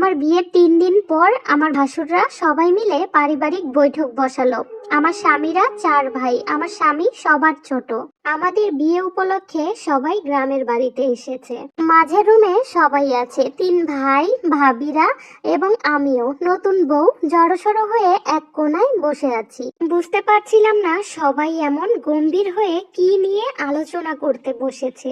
আমার বিয়ের 3 দিন পর আমার ভাসুররা সবাই মিলে পারিবারিক বৈঠক বসালো। আমার স্বামীরা 4 ভাই, আমার স্বামী সবার ছোট। আমাদের বিয়ে উপলক্ষে সবাই গ্রামের বাড়িতে এসেছে। মাঝের রুমে সবাই আছে, 3 ভাই, ভাবিরা এবং আমিও। নতুন বউ জড়সড় হয়ে এক কোনায় বসে আছি। বুঝতে পারছিলাম না সবাই এমন গম্ভীর হয়ে কি নিয়ে আলোচনা করতে বসেছে,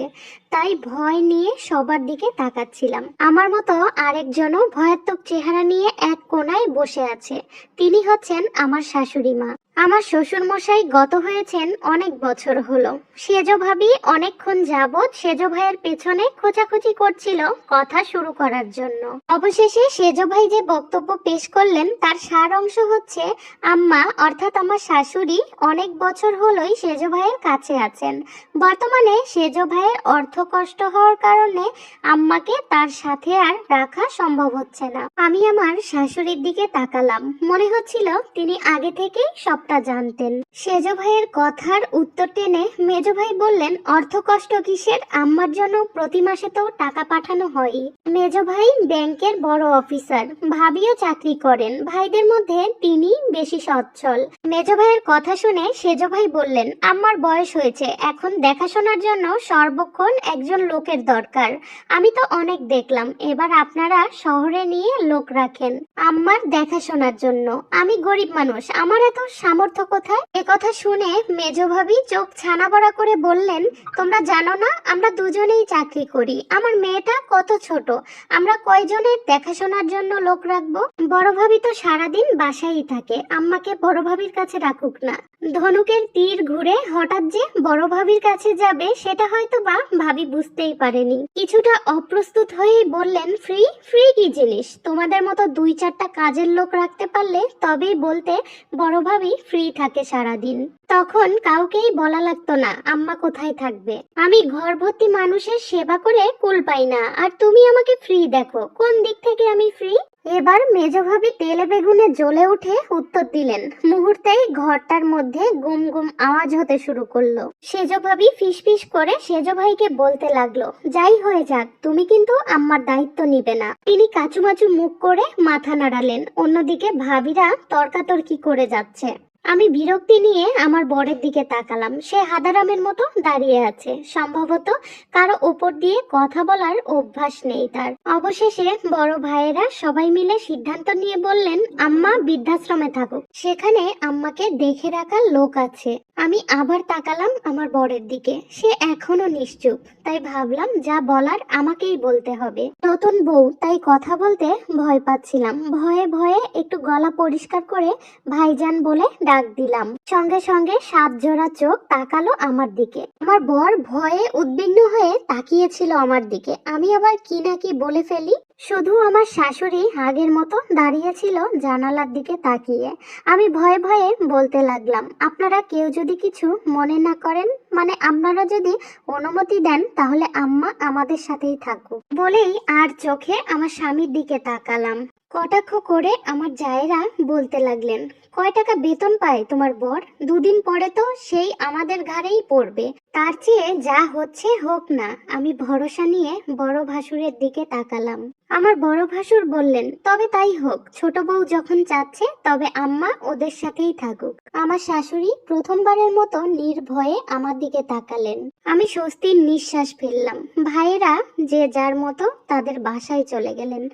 তাই ভয় নিয়ে সবার দিকে তাকাচ্ছিলাম। আমার মতো আরেকজনও ভয়াত্মক চেহারা নিয়ে এক কোনায় বসে আছে। তিনি হচ্ছেন আমার শাশুড়ি মা। আমার শ্বশুর মশাই গত হয়েছেন অনেক বছর হলো। সেজ ভাবি অনেকক্ষণ যাবৎ সেজ ভাইয়ের পেছনে খোঁচাখুচি করছিল কথা শুরু করার জন্য। অবশেষে সেজ ভাই যে বক্তব্য পেশ করলেন তার সার অংশ হচ্ছে, আম্মা অর্থাৎ আমার শাশুড়ি অনেক বছর হলোই সেজ ভাইয়ের কাছে আছেন। বর্তমানে সেজ ভাইয়ের অর্থ কষ্ট হওয়ার কারণে আম্মাকে তার সাথে আর রাখা সম্ভব হচ্ছে না। আমি আমার শাশুড়ির দিকে তাকালাম, মনে হচ্ছিল তিনি আগে থেকেই সবটা জানতেন। সেজ ভাইয়ের কথার উত্তর টেনে মেজ ভাই বললেন, অর্থ কষ্ট কিসের, আম্মার জন্য প্রতি মাসে তো টাকা পাঠানো হয়। মেজ ভাই ব্যাংকের বড় অফিসার, ভাবিও চাকরি করেন। ভাইদের মধ্যে তিনি বেশি সচ্ছল। মেজ ভাইয়ের কথা শুনে সেজ ভাই বললেন, আম্মার বয়স হয়েছে, এখন দেখাশোনার জন্য সর্বক্ষণ একজন লোকের দরকার। আমি তো অনেক দেখলাম, এবার আপনারা শহরে নিয়ে লোক রাখেন আম্মার দেখাশোনার জন্য। আমি গরিব মানুষ, আমার এত সামর্থ্য কোথায়? একথা শুনে মেজ ভাবি চোখ ছানা বড়া করে বললেন, তোমরা জানো না আমরা দুজনেই চাকরি করি, আমার মেয়েটা কত ছোট, আমরা কয়জনের দেখাশোনার জন্য লোক রাখবো? বড় ভাবি তো সারাদিন বাসায় থাকে, আম্মাকে বড় ভাবির কাছে রাখুক না। ধনুকের তীর ঘুরে হঠাৎ যে বড় ভাবির কাছে যাবে সেটা হয়তো বা ভাবি বুঝতেই পারেনি। কিছুটা অপ্রস্তুত হয়েই বললেন, ফ্রি ফ্রি কি জিনিস? তোমাদের মতো 2-4টা কাজের লোক রাখতে পারলে তবেই বলতে বড় ভাবি ফ্রি থাকে সারাদিন। তখন কাউকেই বলা লাগতো না আম্মা কোথায় থাকবে। আমি ঘর ভর্তি মানুষের সেবা করে কুল পাই না, আর তুমি আমাকে ফ্রি দেখো, কোন দিক থেকে আমি ফ্রি? এবার মেজ ভাবি তেলে বেগুনে জ্বলে উঠে উত্তর দিলেন। মুহূর্তেই ঘরটার মধ্যে গুম গুম আওয়াজ হতে শুরু করলো। সেজ ভাবি ফিসফিস করে সেজ ভাইকে বলতে লাগলো, যাই হয়ে যাক তুমি কিন্তু আম্মার দায়িত্ব নিবে না। তিনি কাচুমাচু মুখ করে মাথা নাড়ালেন। অন্যদিকে ভাবিরা তর্কাতর্কি করে যাচ্ছে। আমি বিরক্তি নিয়ে আমার বরের দিকে তাকালাম। সে হাদারামের মতো দাঁড়িয়ে আছে, সম্ভবত কারো ওপর দিয়ে কথা বলার অভ্যাস নেই তার। অবশেষে বড় ভাইয়েরা সবাই মিলে সিদ্ধান্ত নিয়ে বললেন, আম্মা বৃদ্ধাশ্রমে থাকুক, সেখানে আম্মাকে দেখে রাখার লোক আছে। আমি আবার তাকালাম আমার বরের দিকে, সে এখনো নিশ্চুপ। তাই ভাবলাম যা বলার আমাকেই বলতে হবে। নতুন বউ, তাই কথা বলতে ভয় পাচ্ছিলাম। ভয়ে ভয়ে একটু গলা পরিষ্কার করে ভাইজান বলে ডাক দিলাম। সঙ্গে সঙ্গে 7 জোড়া চোখ তাকালো আমার দিকে। আমার বর ভয়ে উদ্বিগ্ন হয়ে তাকিয়েছিল আমার দিকে। আমি আবার কি না কি বলে ফেলি। শুধু আমার শাশুড়ি আগের মতো দাঁড়িয়েছিল জানালার দিকে তাকিয়ে। আমি ভয়ে ভয়ে বলতে লাগলাম, আপনারা কেউ যদি কিছু মনে না করেন, মানে আপনারা যদি অনুমতি দেন, তাহলে আম্মা আমাদের সাথেই থাকুক। বলেই আর চোখে আমার স্বামীর দিকে তাকালাম। কটাক্ষ করে আমার জায়েরা বলতে লাগলেন, কয় টাকা বেতন পায় তোমার বর? 2 দিন পরে তো সেই আমাদের ঘাড়েই পড়বে, তার চেয়ে যা হচ্ছে হোক না। আমি ভরসা নিয়ে বড় ভাসুরের দিকে তাকালাম। আমার বড় ভাসুর বললেন, তবে তাই হোক, ছোট বউ যখন চাচ্ছে তবে আম্মা ওদের সাথেই থাকুক। আমার শাশুড়ি প্রথমবারের মতো নির্ভয়ে আমার দিকে তাকালেন। আমি স্বস্তির নিঃশ্বাস ফেললাম। ভাইয়েরা যে যার মতো তাদের বাসায় চলে গেলেন।